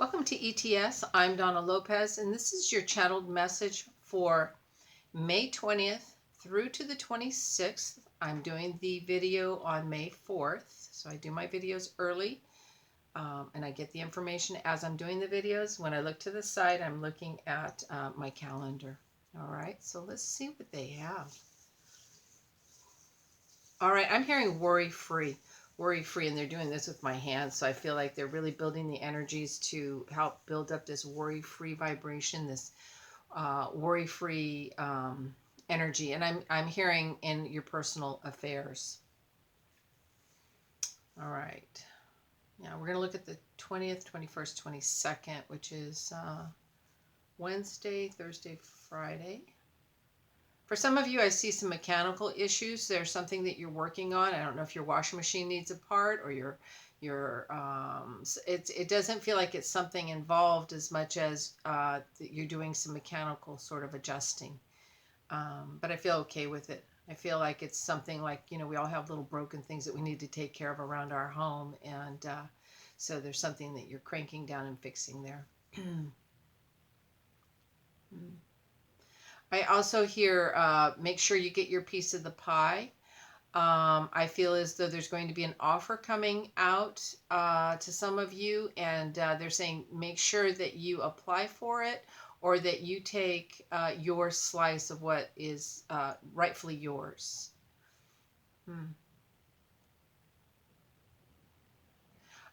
Welcome to ETS. I'm Donna Lopez, and this is your channeled message for May 20th through to the 26th. I'm doing the video on May 4th, so I do my videos early, and I get the information as I'm doing the videos. When I look to the side, I'm looking at my calendar. All right, so let's see what they have. All right, I'm hearing worry-free. Worry-free, and they're doing this with my hands, so I feel like they're really building the energies to help build up this worry-free vibration, this worry-free energy. And I'm hearing in your personal affairs. All right. Yeah, we're going to look at the 20th, 21st, 22nd, which is Wednesday, Thursday, Friday. For some of you, I see some mechanical issues. There's something that you're working on. I don't know if your washing machine needs a part or it doesn't feel like it's something involved as much as that you're doing some mechanical sort of adjusting. But I feel okay with it. I feel like it's something like, we all have little broken things that we need to take care of around our home. And so there's something that you're cranking down and fixing there. I also hear make sure you get your piece of the pie. I feel as though there's going to be an offer coming out to some of you, and they're saying make sure that you apply for it or that you take your slice of what is rightfully yours.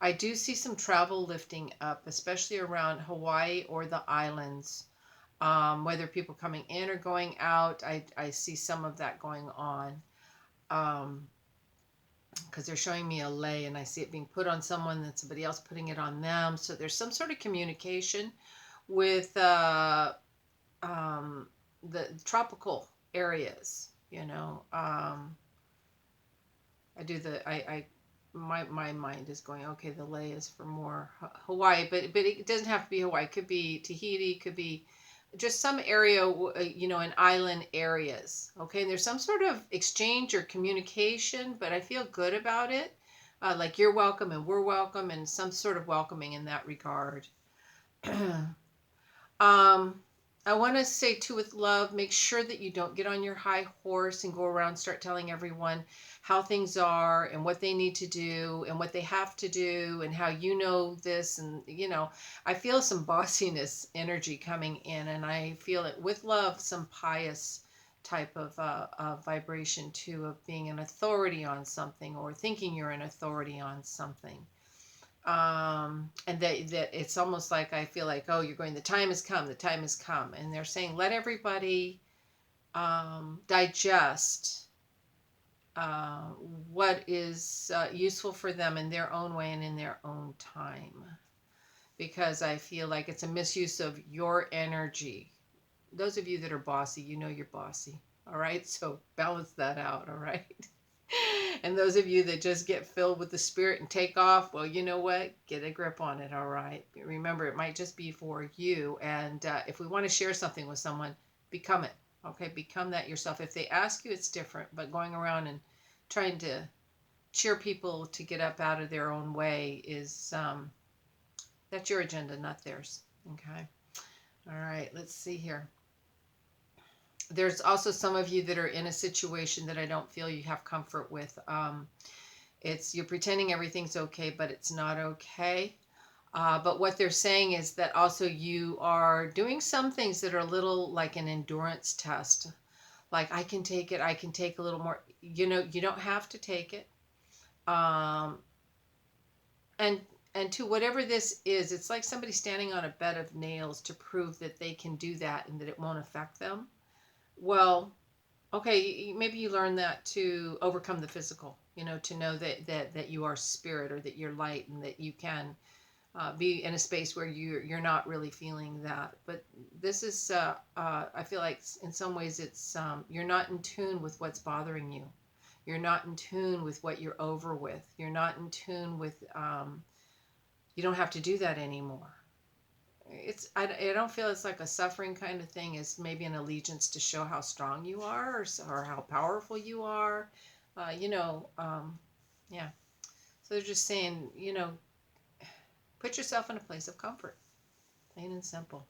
I do see some travel lifting up, especially around Hawaii or the islands. Whether people coming in or going out, I see some of that going on. Because they're showing me a lei and I see it being put on someone, then somebody else putting it on them. So there's some sort of communication with the tropical areas, my mind is going, okay, the lei is for more Hawaii, but it doesn't have to be Hawaii. It could be Tahiti, it could be just some area, in island areas. Okay, and there's some sort of exchange or communication, but I feel good about it. Like you're welcome and we're welcome, and some sort of welcoming in that regard. I want to say too, with love, make sure that you don't get on your high horse and go around start telling everyone how things are and what they need to do and what they have to do and how this. And I feel some bossiness energy coming in, and I feel it with love, some pious type of vibration too, of being an authority on something or thinking you're an authority on something. And that it's almost like I feel like, oh, the time has come, and they're saying let everybody digest what is useful for them in their own way and in their own time, because I feel like it's a misuse of your energy. Those of you that are bossy, you're bossy, all right, so balance that out, all right. And those of you that just get filled with the spirit and take off, well, you know what? Get a grip on it, all right? Remember, it might just be for you. And if we want to share something with someone, become it, okay? Become that yourself. If they ask you, it's different. But going around and trying to cheer people to get up out of their own way is, that's your agenda, not theirs, okay? All right, let's see here. There's also some of you that are in a situation that I don't feel you have comfort with. You're pretending everything's okay, but it's not okay. But what they're saying is that also you are doing some things that are a little like an endurance test. Like, I can take it, I can take a little more. You don't have to take it. And to whatever this is, it's like somebody standing on a bed of nails to prove that they can do that and that it won't affect them. Well, okay, maybe you learn that to overcome the physical, to know that you are spirit or that you're light and that you can be in a space where you're not really feeling that. But this is, I feel like in some ways it's, you're not in tune with what's bothering you. You're not in tune with what you're over with. You're not in tune with, you don't have to do that anymore. I don't feel it's like a suffering kind of thing. It's maybe an allegiance to show how strong you are or how powerful you are. Yeah. So they're just saying, Put yourself in a place of comfort. Plain and simple.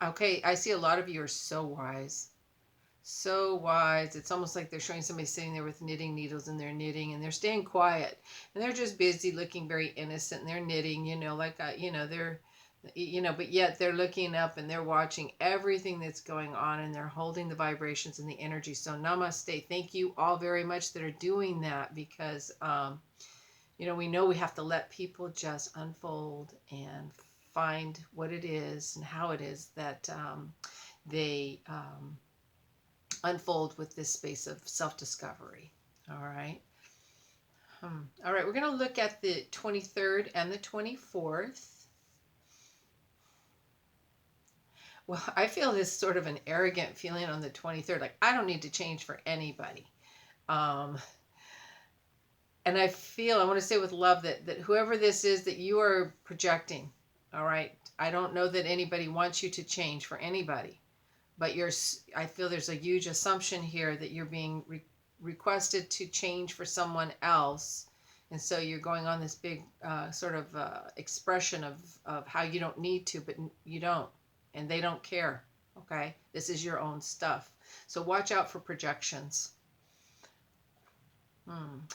Okay, I see a lot of you are so wise. So wise. It's almost like they're showing somebody sitting there with knitting needles and they're knitting and they're staying quiet and they're just busy looking very innocent and they're knitting, like, they're, but yet they're looking up and they're watching everything that's going on and they're holding the vibrations and the energy. So namaste. Thank you all very much that are doing that because, we know we have to let people just unfold and find what it is and how it is that they unfold with this space of self-discovery. All right. All right, we're going to look at the 23rd and the 24th. Well, I feel this sort of an arrogant feeling on the 23rd, like I don't need to change for anybody. And I want to say with love that whoever this is that you are projecting, all right, I don't know that anybody wants you to change for anybody, but I feel there's a huge assumption here that you're being requested to change for someone else. And so you're going on this big sort of expression of how you don't need to, but you don't. And they don't care. Okay? This is your own stuff. So watch out for projections.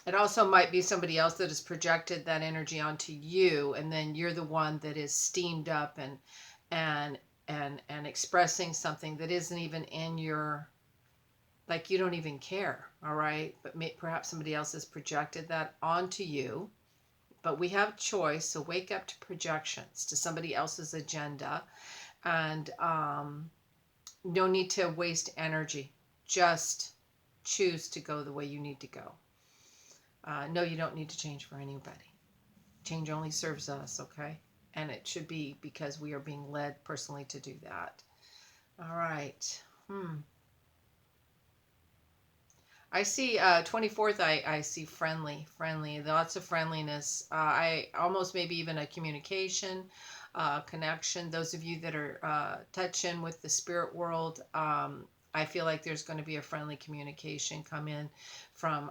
It also might be somebody else that has projected that energy onto you, and then you're the one that is steamed up and expressing something that isn't even in your, like you don't even care, all right? But perhaps somebody else has projected that onto you. But we have choice, so wake up to projections, to somebody else's agenda, and no need to waste energy. Just choose to go the way you need to go. No, you don't need to change for anybody. Change only serves us, okay? And it should be because we are being led personally to do that. All right. I see 24th, I see friendly, lots of friendliness. I almost maybe even a communication, connection. Those of you that are touching with the spirit world, I feel like there's going to be a friendly communication come in from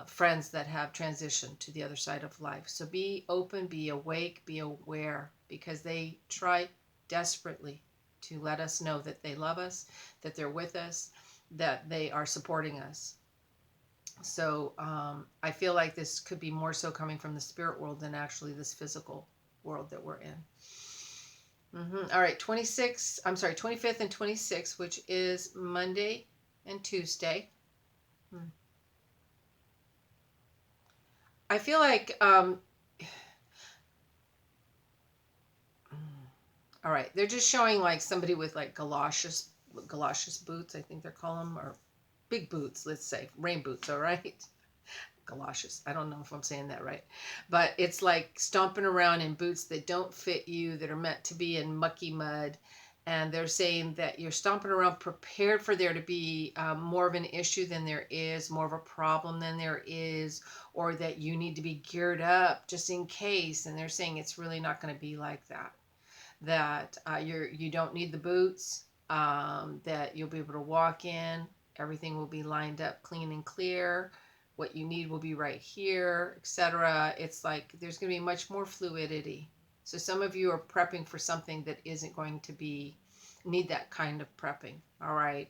friends that have transitioned to the other side of life. So be open, be awake, be aware, because they try desperately to let us know that they love us, that they're with us, that they are supporting us. So I feel like this could be more so coming from the spirit world than actually this physical world that we're in. All right, 25th and 26th, which is Monday and Tuesday. I feel like, all right, they're just showing like somebody with like galoshes boots, I think they're calling them, or big boots, let's say, rain boots, all right? Galoshes. I don't know if I'm saying that right, but it's like stomping around in boots that don't fit you, that are meant to be in mucky mud. And they're saying that you're stomping around prepared for there to be more of an issue than there is, more of a problem than there is, or that you need to be geared up just in case. And they're saying it's really not going to be like that. That you don't need the boots, that you'll be able to walk in, everything will be lined up clean and clear, what you need will be right here, etc. It's like there's going to be much more fluidity. So some of you are prepping for something that isn't going to need that kind of prepping. All right.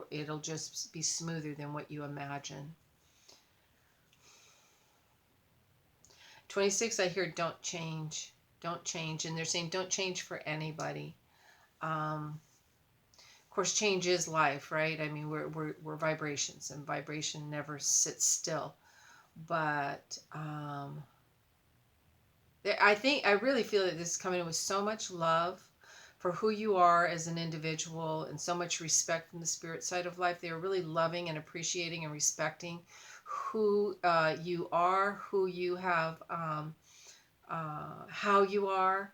It'll just be smoother than what you imagine. 26, I hear don't change. Don't change. And they're saying don't change for anybody. Of course, change is life, right? I mean, we're vibrations, and vibration never sits still. But I really feel that this is coming in with so much love for who you are as an individual, and so much respect from the spirit side of life. They are really loving and appreciating and respecting who you are, who you have, how you are.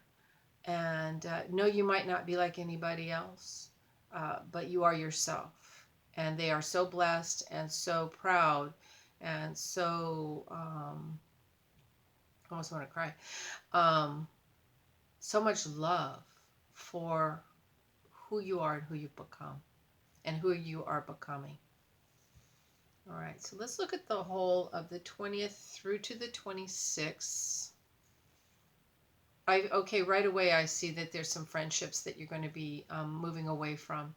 And no, you might not be like anybody else, but you are yourself. And they are so blessed and so proud and so, I almost want to cry, so much love for who you are and who you've become and who you are becoming. All right, so let's look at the whole of the 20th through to the 26th. Okay, right away I see that there's some friendships that you're going to be moving away from.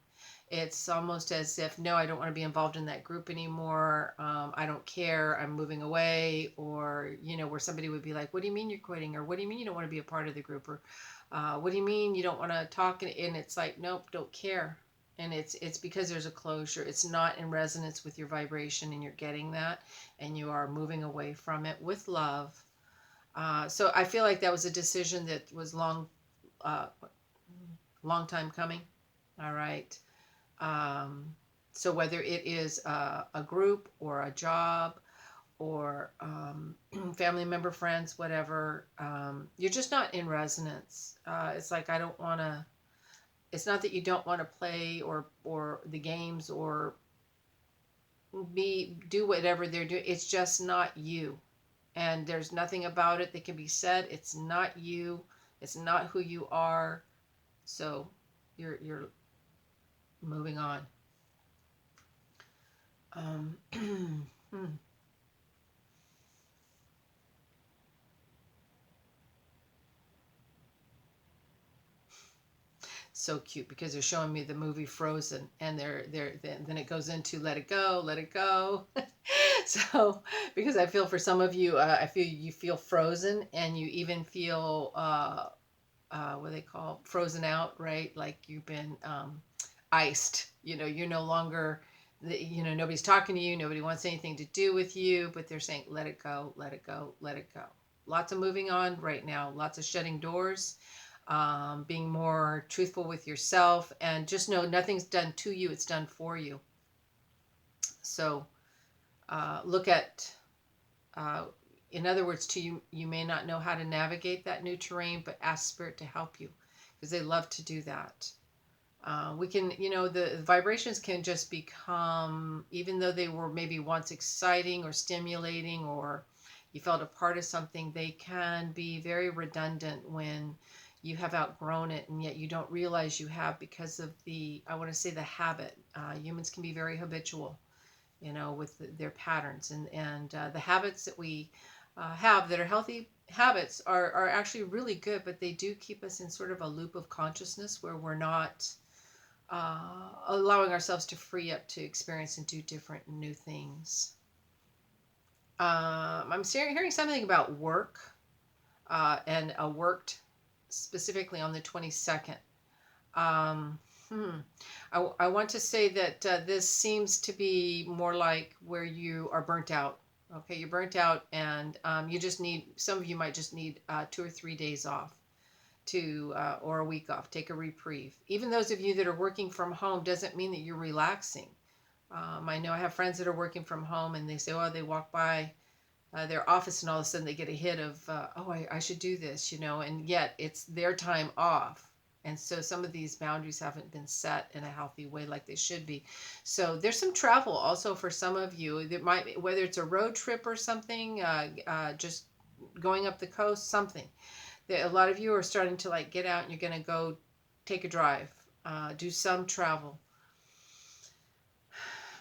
It's almost as if, no, I don't want to be involved in that group anymore. I don't care. I'm moving away. Or, where somebody would be like, what do you mean you're quitting? Or what do you mean you don't want to be a part of the group? Or what do you mean you don't want to talk? And it's like, nope, don't care. And it's because there's a closure. It's not in resonance with your vibration, and you're getting that, and you are moving away from it with love. So I feel like that was a decision that was uh, long time coming. All right. So whether it is a group or a job or family member, friends, whatever, you're just not in resonance. It's like I don't want to. It's not that you don't want to play or the games or do whatever they're doing. It's just not you, and there's nothing about it that can be said. It's not you. It's not who you are. So you're moving on. Hmm. So cute because they're showing me the movie Frozen, and then it goes into let it go, let it go. So because I feel for some of you, I feel you feel frozen, and you even feel what they call frozen out, right? Like you've been iced. You're no longer. Nobody's talking to you. Nobody wants anything to do with you, but they're saying, let it go, let it go, let it go. Lots of moving on right now. Lots of shutting doors, being more truthful with yourself, and just know nothing's done to you, it's done for you. So look at, uh, in other words, to you, you may not know how to navigate that new terrain, but ask Spirit to help you because they love to do that. We can, the vibrations can just become, even though they were maybe once exciting or stimulating, or you felt a part of something, they can be very redundant when you have outgrown it, and yet you don't realize you have because of I want to say the habit. Humans can be very habitual, with their patterns, and the habits that we have that are healthy habits are actually really good, but they do keep us in sort of a loop of consciousness where we're not allowing ourselves to free up to experience and do different new things. I'm hearing something about work and worked specifically on the 22nd. Um, hmm. I want to say that this seems to be more like where you are burnt out. Okay, you're burnt out, and you just need, some of you might just need 2 or 3 days off or a week off, take a reprieve. Even those of you that are working from home doesn't mean that you're relaxing. I know I have friends that are working from home, and they say, oh, they walk by their office and all of a sudden they get a hit of, oh, I should do this, and yet it's their time off. And so some of these boundaries haven't been set in a healthy way like they should be. So there's some travel also for some of you. That might, whether it's a road trip or something, just going up the coast, something that a lot of you are starting to like get out and you're going to go take a drive, do some travel.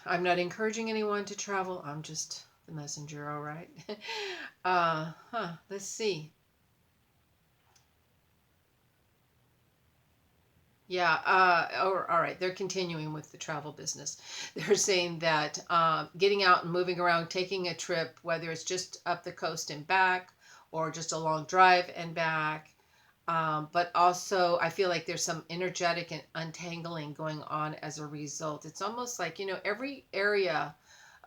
I'm not encouraging anyone to travel. I'm just the messenger, all right? Let's see. Yeah, all right. They're continuing with the travel business. They're saying that getting out and moving around, taking a trip, whether it's just up the coast and back or just a long drive and back, but also I feel like there's some energetic and untangling going on as a result. It's almost like, every area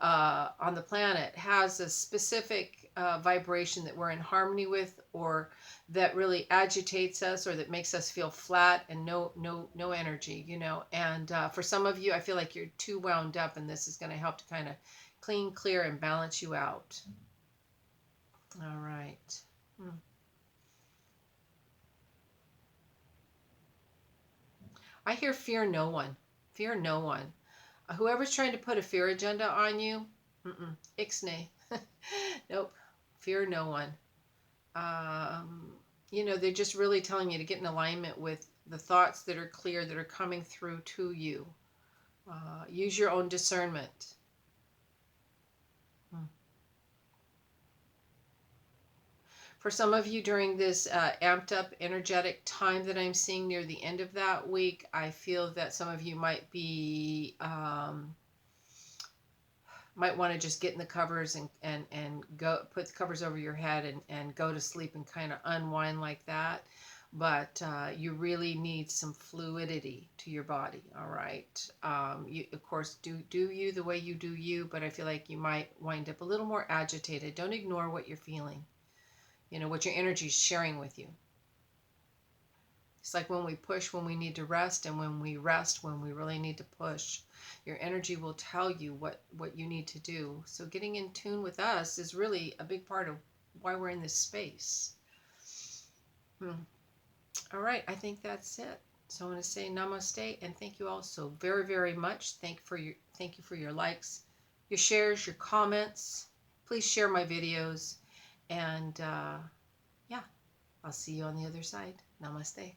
on the planet has a specific vibration that we're in harmony with, or that really agitates us, or that makes us feel flat and no energy, and for some of you I feel like you're too wound up, and this is going to help to kind of clear and balance you out. All right. I hear fear no one. Fear no one. Whoever's trying to put a fear agenda on you, ixnay. Nope. Fear no one. Um, they're just really telling you to get in alignment with the thoughts that are clear, that are coming through to you. Use your own discernment. For some of you during this amped up energetic time that I'm seeing near the end of that week, I feel that some of you might be might want to just get in the covers and go put the covers over your head and go to sleep and kind of unwind like that. But you really need some fluidity to your body. All right. You, of course, do you the way you do you, but I feel like you might wind up a little more agitated. Don't ignore what you're feeling. You know, what your energy is sharing with you. It's like when we push when we need to rest, and when we rest when we really need to push. Your energy will tell you what you need to do. So getting in tune with us is really a big part of why we're in this space. All right, I think that's it. So I want to say namaste and thank you all so very, very much. Thank you for your likes, your shares, your comments. Please share my videos, and yeah, I'll see you on the other side. Namaste.